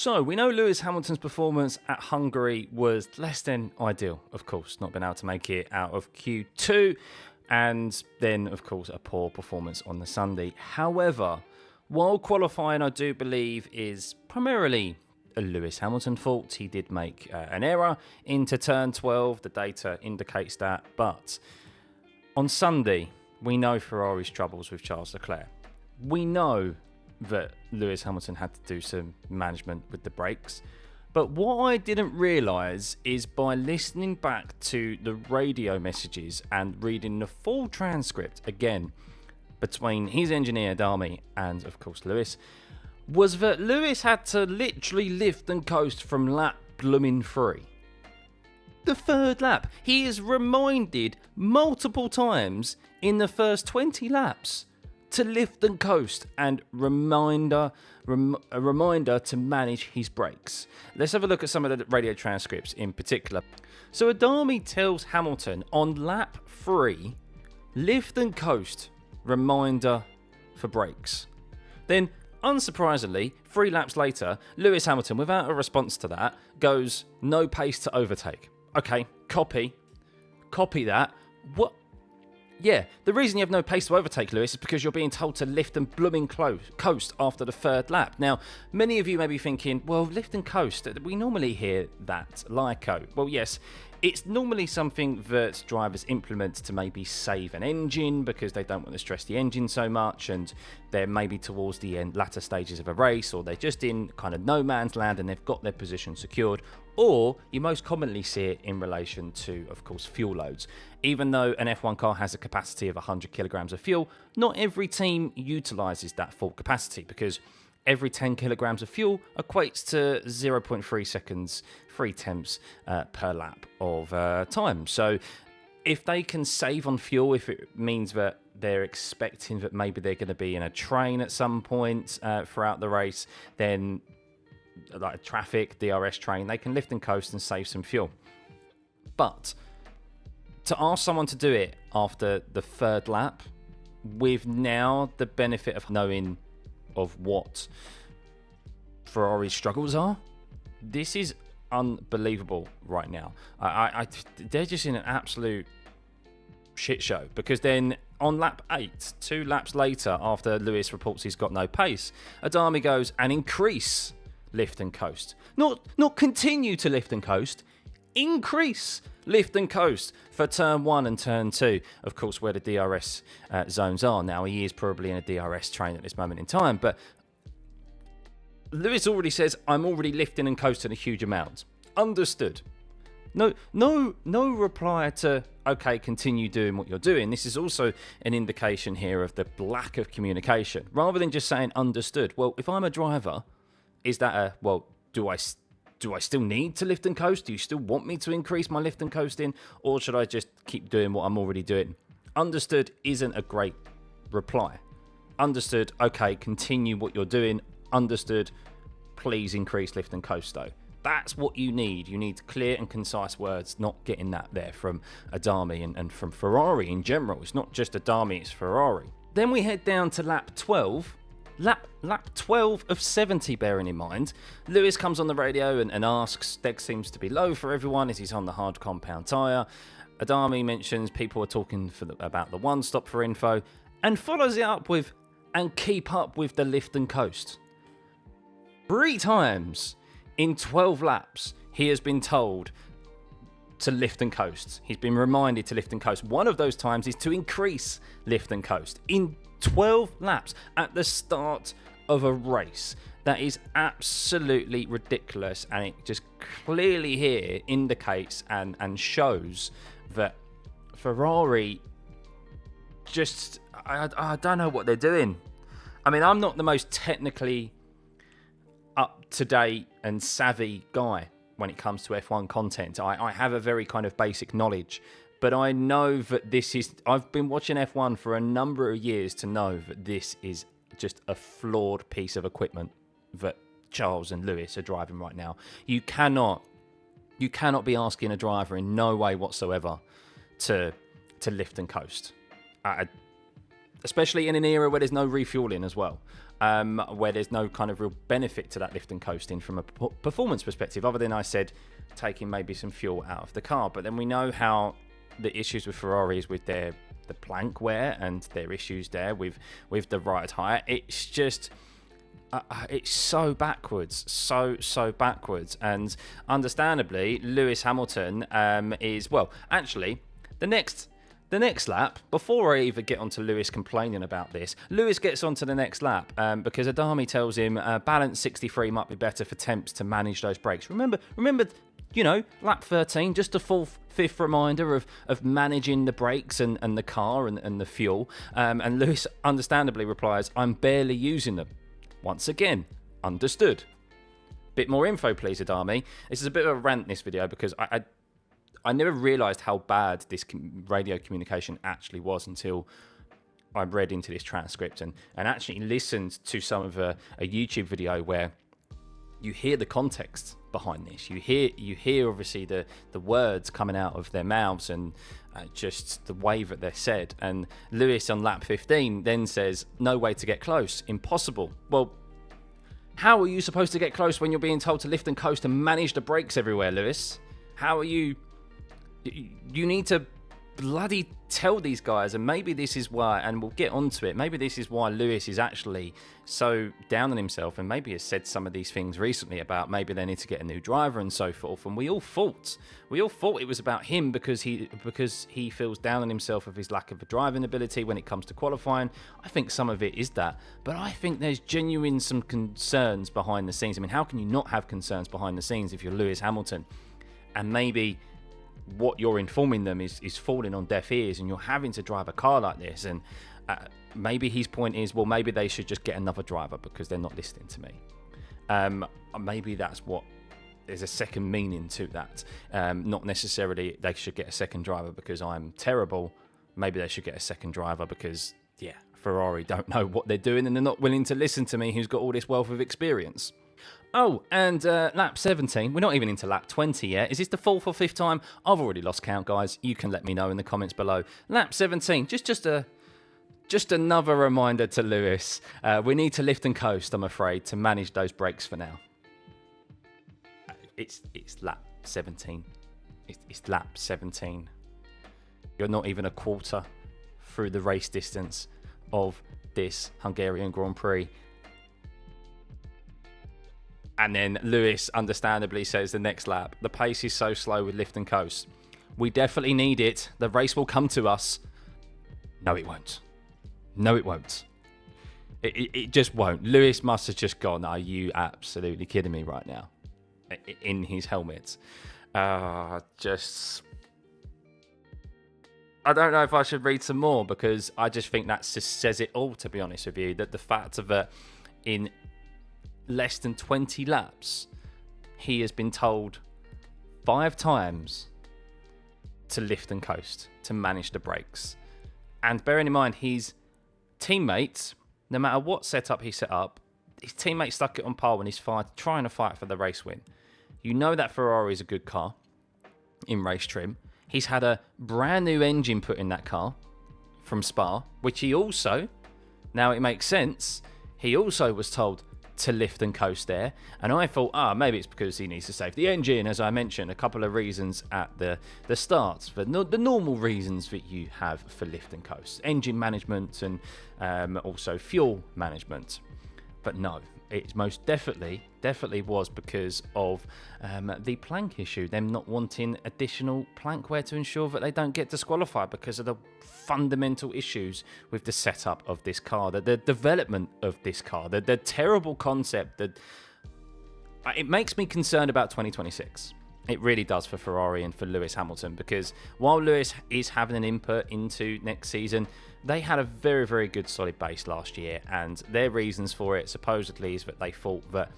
So, we know Lewis Hamilton's performance at Hungary was less than ideal, of course, not being able to make it out of Q2, and then, of course, a poor performance on the Sunday. However, while qualifying, I do believe, is primarily a Lewis Hamilton fault. He did make an error into turn 12, the data indicates that, but on Sunday, we know Ferrari's troubles with Charles Leclerc. We know that Lewis Hamilton had to do some management with the brakes. But what I didn't realise is by listening back to the radio messages and reading the full transcript again between his engineer Adami and of course Lewis, was that Lewis had to literally lift and coast from lap blooming 3. The third lap. He is reminded multiple times in the first 20 laps to lift and coast, and a reminder to manage his brakes. Let's have a look at some of the radio transcripts in particular. So Adami tells Hamilton on lap 3, lift and coast, reminder for brakes. Then, unsurprisingly, 3 laps later, Lewis Hamilton, without a response to that, goes, no pace to overtake. Okay, copy that. What? Yeah, the reason you have no pace to overtake, Lewis, is because you're being told to lift and blooming coast after the third lap. Now, many of you may be thinking, well, lift and coast, we normally hear that, Lyco. Well, yes, it's normally something that drivers implement to maybe save an engine because they don't want to stress the engine so much, and they're maybe towards the latter stages of a race, or they're just in kind of no man's land and they've got their position secured. Or you most commonly see it in relation to, of course, fuel loads. Even though an F1 car has a capacity of 100 kilograms of fuel, not every team utilises that full capacity, because every 10 kilograms of fuel equates to 0.3 seconds, 3/10 per lap of time. So if they can save on fuel, if it means that they're expecting that maybe they're going to be in a train at some point throughout the race, then like a traffic, DRS train, they can lift and coast and save some fuel. But to ask someone to do it after the third lap, with now the benefit of knowing of what Ferrari's struggles are, this is unbelievable right now. They're just in an absolute shit show, because then on lap 8, 2 laps later, after Lewis reports he's got no pace, Adami goes and increase lift and coast. Not continue to lift and coast, increase lift and coast for turn 1 and turn 2, of course, where the DRS zones are. Now, he is probably in a DRS train at this moment in time, but Lewis already says, I'm already lifting and coasting a huge amount. Understood. No reply to, okay, continue doing what you're doing. This is also an indication here of the lack of communication. Rather than just saying understood, well, if I'm a driver, is that a, well, do I still need to lift and coast? Do you still want me to increase my lift and coasting? Or should I just keep doing what I'm already doing? Understood isn't a great reply. Understood, okay, continue what you're doing. Understood, please increase lift and coast though. That's what you need. You need clear and concise words, not getting that there from Adami and from Ferrari in general. It's not just Adami, it's Ferrari. Then we head down to lap 12. Lap 12 of 70, bearing in mind. Lewis comes on the radio and asks, Deg seems to be low for everyone as he's on the hard compound tyre. Adami mentions people are talking about the one stop for info, and follows it up with, and keep up with the lift and coast. 3 times in 12 laps, he has been told to lift and coast. He's been reminded to lift and coast. One of those times is to increase lift and coast. In 12 laps at the start of a race. That is absolutely ridiculous, and it just clearly here indicates and shows that Ferrari just, I don't know what they're doing. I mean, I'm not the most technically up-to-date and savvy guy when it comes to F1 content. I have a very kind of basic knowledge, but I know that this is, I've been watching F1 for a number of years to know that this is just a flawed piece of equipment that Charles and Lewis are driving right now. You cannot be asking a driver in no way whatsoever to lift and coast. Especially in an era where there's no refueling as well. where there's no kind of real benefit to that lift and coasting from a performance perspective, other than I said taking maybe some fuel out of the car. But then we know how the issues with Ferrari is with the plank wear and their issues there with the ride height. It's just it's so backwards, so backwards. And understandably, Lewis Hamilton is, well, actually, the next lap, before I even get onto Lewis complaining about this, Lewis gets onto the next lap because Adami tells him balance 63 might be better for temps to manage those brakes. Remember, you know, lap 13, just a fifth reminder of managing the brakes and the car and the fuel. And Lewis understandably replies, I'm barely using them. Once again, understood. Bit more info, please, Adami. This is a bit of a rant, this video, because I never realised how bad this radio communication actually was until I read into this transcript and actually listened to some of a YouTube video where you hear the context behind this. You hear obviously the words coming out of their mouths and just the way that they're said. And Lewis on lap 15 then says, no way to get close, impossible. Well, how are you supposed to get close when you're being told to lift and coast and manage the brakes everywhere, Lewis? How are you? You need to bloody tell these guys, and maybe this is why, and we'll get onto it, maybe this is why Lewis is actually so down on himself, and maybe has said some of these things recently about maybe they need to get a new driver and so forth. And we all thought it was about him because he feels down on himself of his lack of a driving ability when it comes to qualifying. I think some of it is that, but I think there's genuine some concerns behind the scenes. I mean, how can you not have concerns behind the scenes if you're Lewis Hamilton? And maybe what you're informing them is falling on deaf ears, and you're having to drive a car like this. And maybe his point is, well, maybe they should just get another driver because they're not listening to me. Maybe that's what, there's a second meaning to that. Not necessarily they should get a second driver because I'm terrible. Maybe they should get a second driver because, yeah, Ferrari don't know what they're doing and they're not willing to listen to me, who's got all this wealth of experience. Oh, and lap 17, we're not even into lap 20 yet. Is this the fourth or fifth time? I've already lost count, guys. You can let me know in the comments below. Lap 17, just another reminder to Lewis. We need to lift and coast, I'm afraid, to manage those brakes for now. It's lap 17. It's lap 17. You're not even a quarter through the race distance of this Hungarian Grand Prix. And then Lewis understandably says the next lap, the pace is so slow with lift and coast. We definitely need it. The race will come to us. No, it won't. No, it won't. It just won't. Lewis must have just gone, are you absolutely kidding me right now? In his helmet. I don't know if I should read some more, because I just think that just says it all, to be honest with you. That the fact of it, in less than 20 laps, he has been told 5 times to lift and coast, to manage the brakes. And bearing in mind, his teammates, no matter what setup he set up, his teammates stuck it on pole when he's trying to fight for the race win. You know that Ferrari is a good car in race trim. He's had a brand new engine put in that car from Spa, which he also, now it makes sense, he also was told to lift and coast there. And I thought, maybe it's because he needs to save the engine, as I mentioned, a couple of reasons at the start, for the normal reasons that you have for lift and coast, engine management and also fuel management. But no, it most definitely was because of the plank issue, them not wanting additional plank wear to ensure that they don't get disqualified because of the fundamental issues with the setup of this car, the development of this car, the terrible concept. That it makes me concerned about 2026. It really does, for Ferrari and for Lewis Hamilton, because while Lewis is having an input into next season, they had a very, very good solid base last year, and their reasons for it supposedly is that they thought that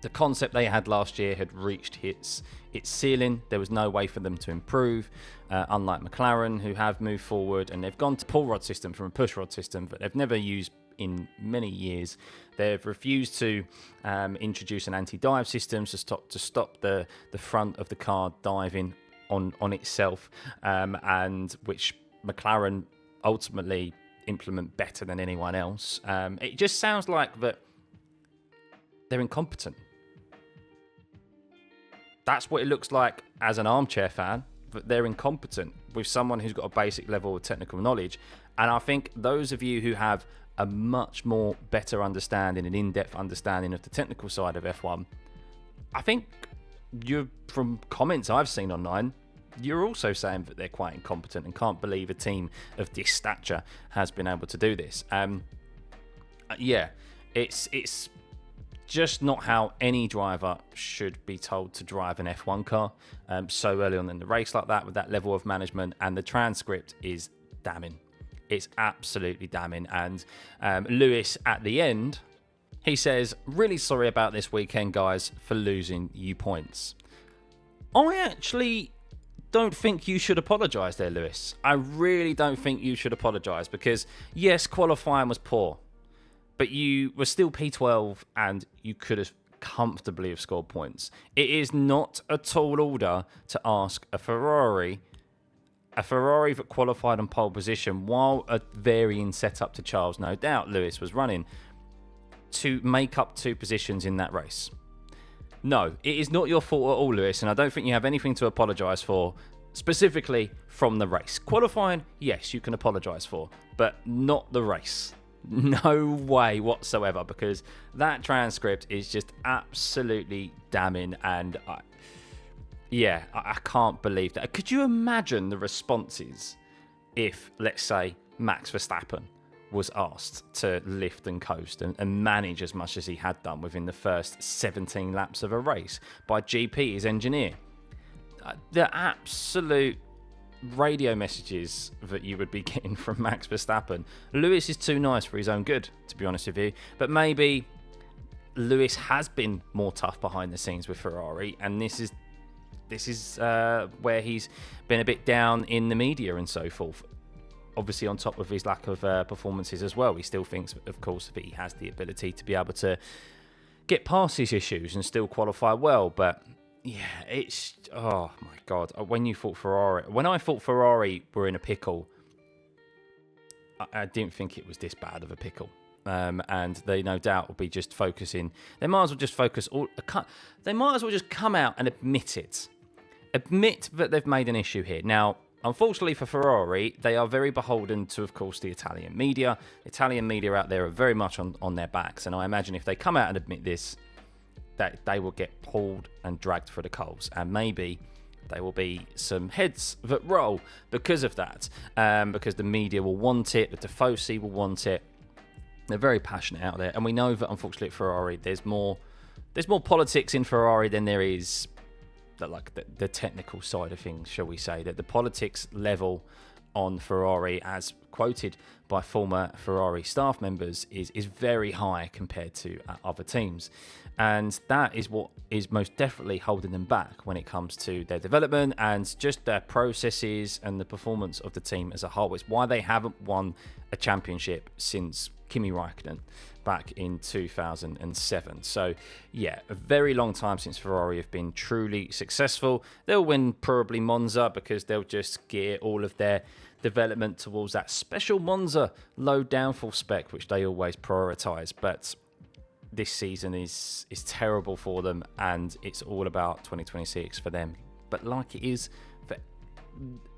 the concept they had last year had reached its ceiling. There was no way for them to improve, unlike McLaren, who have moved forward and they've gone to pull rod system from a push rod system that they've never used in many years. They've refused to introduce an anti-dive system to stop the front of the car diving on itself, and which McLaren ultimately implement better than anyone else. It just sounds like that they're incompetent. That's what it looks like as an armchair fan, that they're incompetent with someone who's got a basic level of technical knowledge. And I think those of you who have a much more better understanding, an in-depth understanding of the technical side of F1, I think you're, from comments I've seen online, you're also saying that they're quite incompetent and can't believe a team of this stature has been able to do this. Yeah, it's just not how any driver should be told to drive an F1 car so early on in the race like that, with that level of management. And the transcript is damning. It's absolutely damning. And Lewis at the end, he says, "Really sorry about this weekend, guys, for losing you points." I actually don't think you should apologise there, Lewis. I really don't think you should apologise, because yes, qualifying was poor, but you were still P12 and you could have comfortably have scored points. It is not a tall order to ask a Ferrari that qualified on pole position while a varying setup to Charles, no doubt, Lewis was running, to make up 2 positions in that race. No, it is not your fault at all, Lewis, and I don't think you have anything to apologise for, specifically from the race. Qualifying, yes, you can apologise for, but not the race. No way whatsoever, because that transcript is just absolutely damning. And I can't believe that. Could you imagine the responses if, let's say, Max Verstappen was asked to lift and coast and manage as much as he had done within the first 17 laps of a race by GP, his engineer? The absolute radio messages that you would be getting from Max Verstappen. Lewis is too nice for his own good, to be honest with you. But maybe Lewis has been more tough behind the scenes with Ferrari, and this is where he's been a bit down in the media and so forth. Obviously, on top of his lack of performances as well, he still thinks, of course, that he has the ability to be able to get past his issues and still qualify well. But yeah, it's, oh my God. When I thought Ferrari were in a pickle, I didn't think it was this bad of a pickle. And they no doubt will be just focusing. They might as well just focus. They might as well just come out and admit it. Admit that they've made an issue here. Now, unfortunately for Ferrari, they are very beholden to, of course, the Italian media. Italian media out there are very much on their backs. And I imagine if they come out and admit this, that they will get pulled and dragged through the coals. And maybe there will be some heads that roll because of that. Because the media will want it, the Tifosi will want it. They're very passionate out there. And we know that, unfortunately, at Ferrari, there's more politics in Ferrari than there is the technical side of things, shall we say. That the politics level on Ferrari, as quoted by former Ferrari staff members, is very high compared to other teams. And that is what is most definitely holding them back when it comes to their development and just their processes and the performance of the team as a whole. It's why they haven't won a championship since Kimi Räikkönen back in 2007. So yeah, a very long time since Ferrari have been truly successful. They'll win probably Monza because they'll just gear all of their development towards that special Monza low downforce spec, which they always prioritize. But this season is terrible for them, and it's all about 2026 for them. But like it is for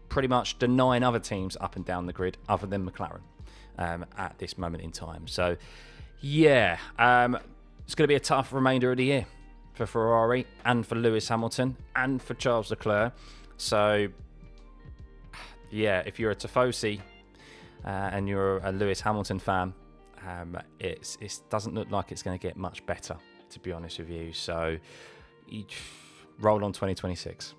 pretty much the 9 other teams up and down the grid, other than McLaren, at this moment in time. So yeah, it's going to be a tough remainder of the year for Ferrari and for Lewis Hamilton and for Charles Leclerc. So yeah, if you're a Tifosi and you're a Lewis Hamilton fan, it doesn't look like it's going to get much better, to be honest with you. So roll on 2026.